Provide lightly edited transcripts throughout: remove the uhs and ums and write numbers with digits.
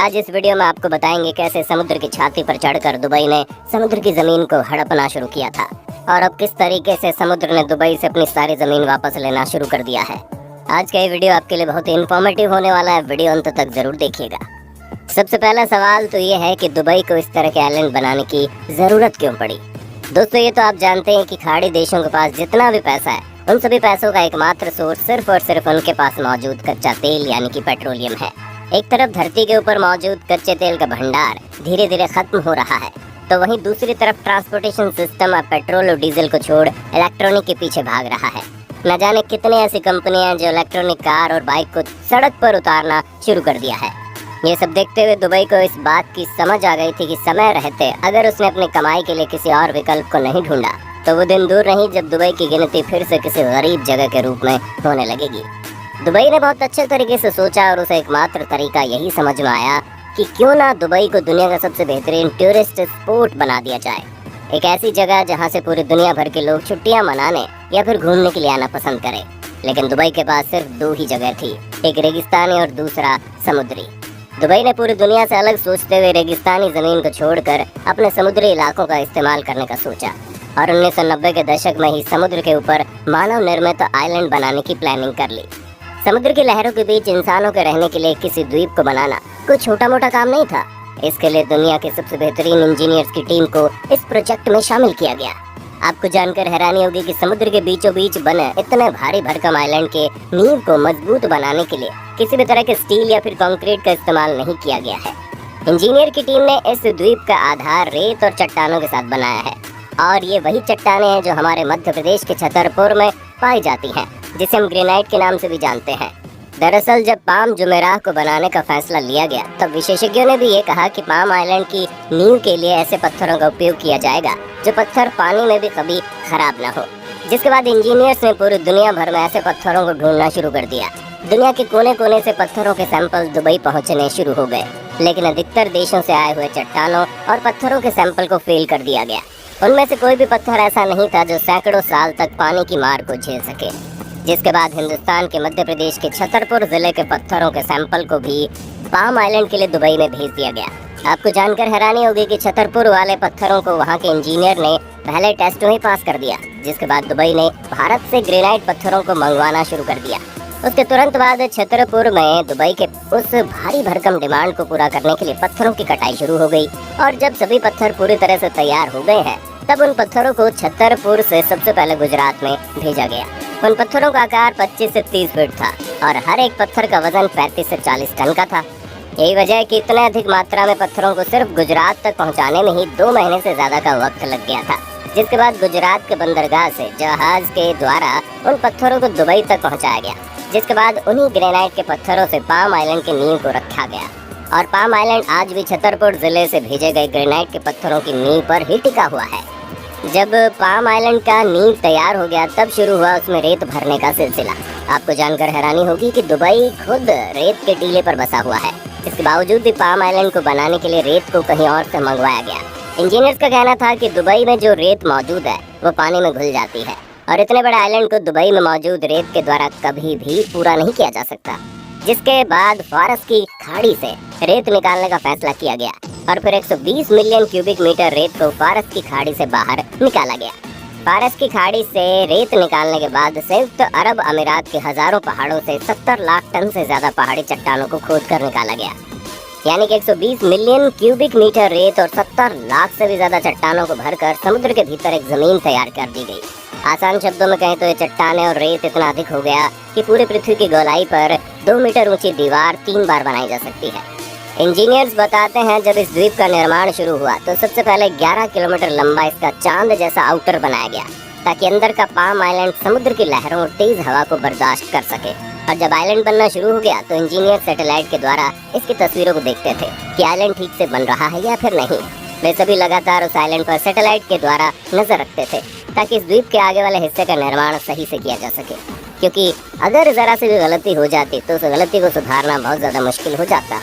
आज इस वीडियो में आपको बताएंगे कैसे समुद्र की छाती पर चढ़कर दुबई ने समुद्र की जमीन को हड़पना शुरू किया था और अब किस तरीके से समुद्र ने दुबई से अपनी सारी जमीन वापस लेना शुरू कर दिया है। आज का ये वीडियो आपके लिए बहुत ही इंफॉर्मेटिव होने वाला है, वीडियो अंत तक जरूर देखिएगा। सबसे पहला सवाल तो ये है कि दुबई को इस तरह के आइलैंड बनाने की जरूरत क्यों पड़ी। दोस्तों, ये तो आप जानते हैं कि खाड़ी देशों के पास जितना भी पैसा है, उन सभी पैसों का एकमात्र सोर्स सिर्फ और सिर्फ उनके पास मौजूद कच्चा तेल यानी कि पेट्रोलियम है। एक तरफ धरती के ऊपर मौजूद कच्चे तेल का भंडार धीरे धीरे खत्म हो रहा है, तो वहीं दूसरी तरफ ट्रांसपोर्टेशन सिस्टम अब पेट्रोल और डीजल को छोड़ इलेक्ट्रॉनिक के पीछे भाग रहा है। न जाने कितने ऐसी कंपनियां जो इलेक्ट्रॉनिक कार और बाइक को सड़क पर उतारना शुरू कर दिया है। ये सब देखते हुए दुबई को इस बात की समझ आ गई थी कि समय रहते अगर उसने अपनी कमाई के लिए किसी और विकल्प को नहीं ढूंढा तो वो दिन दूर नहीं जब दुबई की गिनती फिर से किसी गरीब जगह के रूप में होने लगेगी। दुबई ने बहुत अच्छे तरीके से सोचा और उसे एकमात्र तरीका यही समझ में आया कि क्यों ना दुबई को दुनिया का सबसे बेहतरीन टूरिस्ट स्पॉट बना दिया जाए। एक ऐसी जगह जहां से पूरी दुनिया भर के लोग छुट्टियां मनाने या फिर घूमने के लिए आना पसंद करें। लेकिन दुबई के पास सिर्फ दो ही जगह थी, एक रेगिस्तानी और दूसरा समुद्री। दुबई ने पूरी दुनिया से अलग सोचते हुए रेगिस्तानी जमीन को छोड़कर अपने समुद्री इलाकों का इस्तेमाल करने का सोचा और 1990 के दशक में ही समुद्र के ऊपर मानव निर्मित आइलैंड बनाने की प्लानिंग कर ली। समुद्र की लहरों के बीच इंसानों के रहने के लिए किसी द्वीप को बनाना कोई छोटा मोटा काम नहीं था। इसके लिए दुनिया के सबसे बेहतरीन इंजीनियर्स की टीम को इस प्रोजेक्ट में शामिल किया गया। आपको जानकर हैरानी होगी कि समुद्र के बीचों बीच बने इतने भारी भरकम आइलैंड के नींव को मजबूत बनाने के लिए किसी भी तरह के स्टील या फिर कंक्रीट का इस्तेमाल नहीं किया गया है। इंजीनियर की टीम ने इस द्वीप का आधार रेत और चट्टानों के साथ बनाया है और ये वही चट्टानें हैं जो हमारे मध्य प्रदेश के छतरपुर में पाई जाती हैं, जिसे हम ग्रेनाइट के नाम से भी जानते हैं। दरअसल जब पाम जुमेराह को बनाने का फैसला लिया गया तब विशेषज्ञों ने भी ये कहा कि पाम आइलैंड की नींव के लिए ऐसे पत्थरों का उपयोग किया जाएगा जो पत्थर पानी में भी कभी खराब न हो। जिसके बाद इंजीनियर्स ने पूरी दुनिया भर में ऐसे पत्थरों को ढूंढना शुरू कर दिया। दुनिया के कोने कोने से पत्थरों के सैंपल दुबई पहुँचने शुरू हो गए, लेकिन अधिकतर देशों से आए हुए चट्टानों और पत्थरों के सैंपल को फेल कर दिया गया। उनमें से कोई भी पत्थर ऐसा नहीं था जो सैकड़ों साल तक पानी की मार को झेल सके। जिसके बाद हिंदुस्तान के मध्य प्रदेश के छतरपुर जिले के पत्थरों के सैंपल को भी पाम आइलैंड के लिए दुबई में भेज दिया गया। आपको जानकर हैरानी होगी कि छतरपुर वाले पत्थरों को वहां के इंजीनियर ने पहले टेस्ट में ही पास कर दिया। जिसके बाद दुबई ने भारत से ग्रेनाइट पत्थरों को मंगवाना शुरू कर दिया। उसके तुरंत बाद छतरपुर में दुबई के उस भारी भरकम डिमांड को पूरा करने के लिए पत्थरों की कटाई शुरू हो गई और जब सभी पत्थर पूरी तरह से तैयार हो गए हैं तब उन पत्थरों को छतरपुर से सबसे पहले गुजरात में भेजा गया। उन पत्थरों का आकार 25 से 30 फीट था और हर एक पत्थर का वजन 35 से 40 टन का था। यही वजह है कि इतने अधिक मात्रा में पत्थरों को सिर्फ गुजरात तक पहुंचाने में ही 2 महीने से ज्यादा का वक्त लग गया था। जिसके बाद गुजरात के बंदरगाह से जहाज के द्वारा उन पत्थरों को दुबई तक पहुँचाया गया। जिसके बाद उन्हीं ग्रेनाइट के पत्थरों से पाम आइलैंड की नींव को रखा गया और पाम आइलैंड आज भी छतरपुर जिले से भेजे गए ग्रेनाइट के पत्थरों की नींव पर ही टिका हुआ है। जब पाम आइलैंड का नींव तैयार हो गया तब शुरू हुआ उसमें रेत भरने का सिलसिला। आपको जानकर हैरानी होगी कि दुबई खुद रेत के टीले पर बसा हुआ है। इसके बावजूद भी पाम आइलैंड को बनाने के लिए रेत को कहीं और से मंगवाया गया। इंजीनियर्स का कहना था कि दुबई में जो रेत मौजूद है वो पानी में घुल जाती है और इतने बड़े आइलैंड को दुबई में मौजूद रेत के द्वारा कभी भी पूरा नहीं किया जा सकता। जिसके बाद फारस की खाड़ी से रेत निकालने का फैसला किया गया और फिर 120 मिलियन क्यूबिक मीटर रेत को फारस की खाड़ी से बाहर निकाला गया। फारस की खाड़ी से रेत निकालने के बाद संयुक्त अरब अमीरात के हजारों पहाड़ों से 70 लाख टन से ज्यादा पहाड़ी चट्टानों को खोदकर निकाला गया। यानी कि 120 मिलियन क्यूबिक मीटर रेत और 70 लाख से भी ज्यादा चट्टानों को भरकर समुद्र के भीतर एक जमीन तैयार कर दी गई। आसान शब्दों में कहें तो ये चट्टानें और रेत इतना अधिक हो गया कि पूरी पृथ्वी की गोलाई पर 2 मीटर ऊंची दीवार 3 बार बनाई जा सकती है। इंजीनियर्स बताते हैं जब इस द्वीप का निर्माण शुरू हुआ तो सबसे पहले 11 किलोमीटर लंबा इसका चांद जैसा आउटर बनाया गया ताकि अंदर का पाम आइलैंड समुद्र की लहरों और तेज हवा को बर्दाश्त कर सके। और जब आइलैंड बनना शुरू हो गया तो इंजीनियर सैटेलाइट के द्वारा इसकी तस्वीरों को देखते थे कि आइलैंड ठीक से बन रहा है या फिर नहीं। वे सभी लगातार उस आइलैंड पर सैटेलाइट के द्वारा नजर रखते थे ताकि इस द्वीप के आगे वाले हिस्से का निर्माण सही से किया जा सके, क्योंकि अगर जरा से भी गलती हो जाती तो उस गलती को सुधारना बहुत ज़्यादा मुश्किल हो जाता।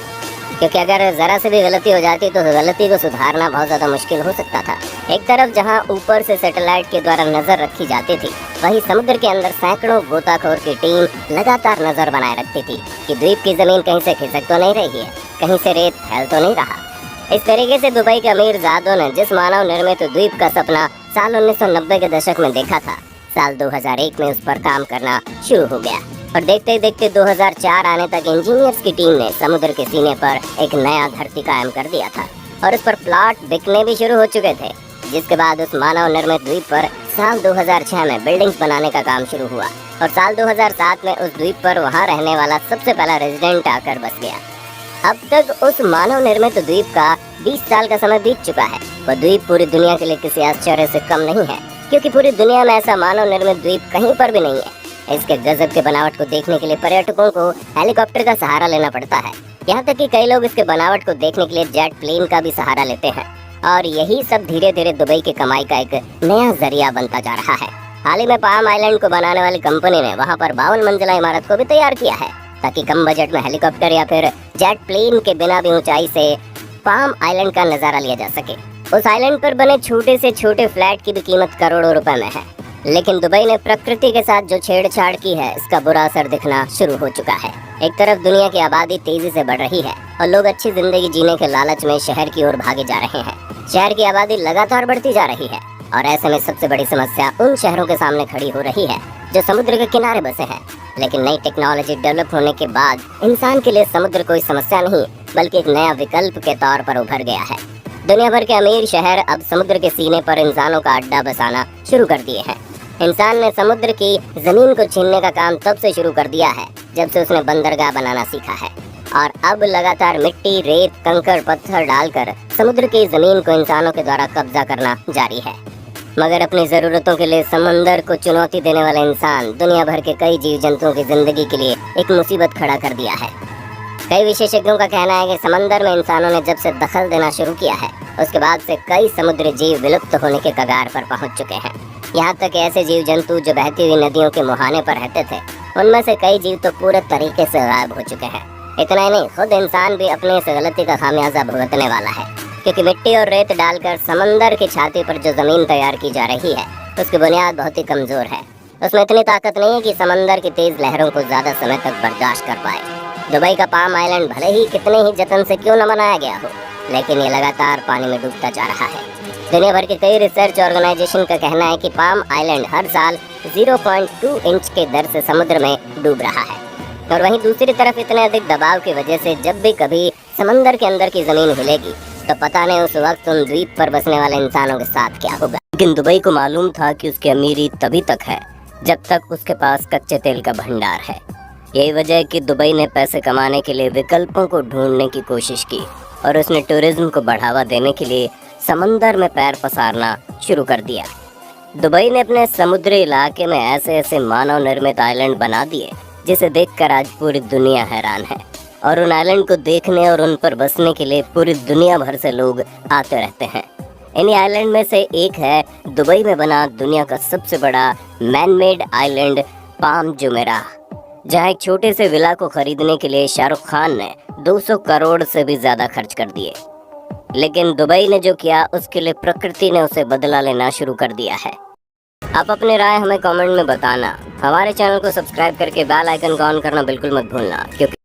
क्योंकि अगर ज़रा से भी गलती हो जाती तो गलती को सुधारना बहुत ज़्यादा मुश्किल हो सकता था। एक तरफ जहां ऊपर से सैटेलाइट के द्वारा नज़र रखी जाती थी, वहीं समुद्र के अंदर सैकड़ों गोताखोर की टीम लगातार नज़र बनाए रखती थी कि द्वीप की ज़मीन कहीं से खिसक तो नहीं रही है, कहीं से रेत फैल तो नहीं रहा। इस तरीके से दुबई के अमीर ज़ादों ने जिस मानव निर्मित द्वीप का सपना साल 1990 के दशक में देखा था, साल 2001 में उस पर काम करना शुरू हो गया और देखते देखते 2004 आने तक इंजीनियर्स की टीम ने समुद्र के सीने पर एक नया धरती कायम कर दिया था और उस पर प्लॉट बिकने भी शुरू हो चुके थे। जिसके बाद उस मानव निर्मित द्वीप पर साल 2006 में बिल्डिंग्स बनाने का काम शुरू हुआ और साल 2007 में उस द्वीप पर वहां रहने वाला सबसे पहला रेजिडेंट आकर बस गया। अब तक उस मानव निर्मित द्वीप का 20 साल का समय बीत चुका है। वह द्वीप पूरी दुनिया के लिए किसी आश्चर्य से कम नहीं है, क्योंकि पूरी दुनिया में ऐसा मानव निर्मित द्वीप कहीं पर भी नहीं है। इसके गजब के बनावट को देखने के लिए पर्यटकों को हेलीकॉप्टर का सहारा लेना पड़ता है। यहाँ तक कि कई लोग इसके बनावट को देखने के लिए जेट प्लेन का भी सहारा लेते हैं और यही सब धीरे धीरे दुबई की कमाई का एक नया जरिया बनता जा रहा है। हाल ही में पाम आइलैंड को बनाने वाली कंपनी ने वहाँ पर 52 मंजिला इमारत को भी तैयार किया है, ताकि कम बजट में हेलीकॉप्टर या फिर जेट प्लेन के बिना भी ऊंचाई से पाम आइलैंड का नजारा लिया जा सके। उस आइलैंड पर बने छोटे से छोटे फ्लैट की भी कीमत करोड़ों रुपए में है। लेकिन दुबई ने प्रकृति के साथ जो छेड़छाड़ की है, इसका बुरा असर दिखना शुरू हो चुका है। एक तरफ दुनिया की आबादी तेजी से बढ़ रही है और लोग अच्छी जिंदगी जीने के लालच में शहर की ओर भागे जा रहे हैं। शहर की आबादी लगातार बढ़ती जा रही है और ऐसे में सबसे बड़ी समस्या उन शहरों के सामने खड़ी हो रही है जो समुद्र के किनारे बसे हैं। लेकिन नई टेक्नोलॉजी डेवलप होने के बाद इंसान के लिए समुद्र कोई समस्या नहीं, बल्कि एक नया विकल्प के तौर पर उभर गया है। दुनिया भर के अमीर शहर अब समुद्र के सीने पर इंसानों का अड्डा बसाना शुरू कर दिए हैं। इंसान ने समुद्र की जमीन को छीनने का काम तब से शुरू कर दिया है जब से उसने बंदरगाह बनाना सीखा है और अब लगातार मिट्टी, रेत, कंकड़, पत्थर डालकर समुद्र की जमीन को इंसानों के द्वारा कब्जा करना जारी है। मगर अपनी जरूरतों के लिए समंदर को चुनौती देने वाला इंसान दुनिया भर के कई जीव जंतुओं की जिंदगी के लिए एक मुसीबत खड़ा कर दिया है। कई विशेषज्ञों का कहना है कि समंदर में इंसानों ने जब से दखल देना शुरू किया है, उसके बाद से कई समुद्री जीव विलुप्त होने के कगार पर पहुंच चुके हैं। यहाँ तक ऐसे जीव जंतु जो बहती हुई नदियों के मुहाने पर रहते थे, उनमें से कई जीव तो पूरे तरीके से गायब हो चुके हैं। इतना ही नहीं, खुद इंसान भी अपने इस गलती का खामियाजा भुगतने वाला है, क्योंकि मिट्टी और रेत डालकर समंदर की छाती पर जो जमीन तैयार की जा रही है, उसकी बुनियाद बहुत ही कमजोर है। उसमें इतनी ताकत नहीं है कि समंदर की तेज लहरों को ज्यादा समय तक बर्दाश्त कर पाए। दुबई का पाम आइलैंड भले ही कितने ही जतन से क्यों न बनाया गया हो, लेकिन ये लगातार पानी में डूबता जा रहा है। दुनिया भर के कई रिसर्च ऑर्गेनाइजेशन का कहना है कि पाम आइलैंड हर साल 0.2 इंच के दर से समुद्र में डूब रहा है और वहीं दूसरी तरफ इतने अधिक दबाव की वजह से जब भी कभी समंदर के अंदर की जमीन हिलेगी तो पता नहीं उस वक्त उन द्वीप पर बसने वाले इंसानों के साथ क्या होगा। लेकिन दुबई को मालूम था कि उसकी अमीरी तभी तक है जब तक उसके पास कच्चे तेल का भंडार है। यही वजह है कि दुबई ने पैसे कमाने के लिए विकल्पों को ढूंढने की कोशिश की और उसने टूरिज्म को बढ़ावा देने के लिए समंदर में पैर पसारना शुरू कर दिया। दुबई ने अपने समुद्री इलाके में ऐसे ऐसे मानव निर्मित आइलैंड बना दिए जिसे देखकर आज पूरी दुनिया हैरान है और उन आइलैंड को देखने और उन पर बसने के लिए पूरी दुनिया भर से लोग आते रहते हैं। इन्हीं आइलैंड में से एक है दुबई में बना दुनिया का सबसे बड़ा man made island palm Jumeirah, जहाँ एक छोटे से विला को खरीदने के लिए शाहरुख खान ने 200 करोड़ से भी ज्यादा खर्च कर दिए। लेकिन दुबई ने जो किया उसके लिए प्रकृति ने उसे बदला लेना शुरू कर दिया है। आप अपनी राय हमें कमेंट में बताना। हमारे चैनल को सब्सक्राइब करके बेल आइकन को ऑन करना बिल्कुल मत भूलना, क्योंकि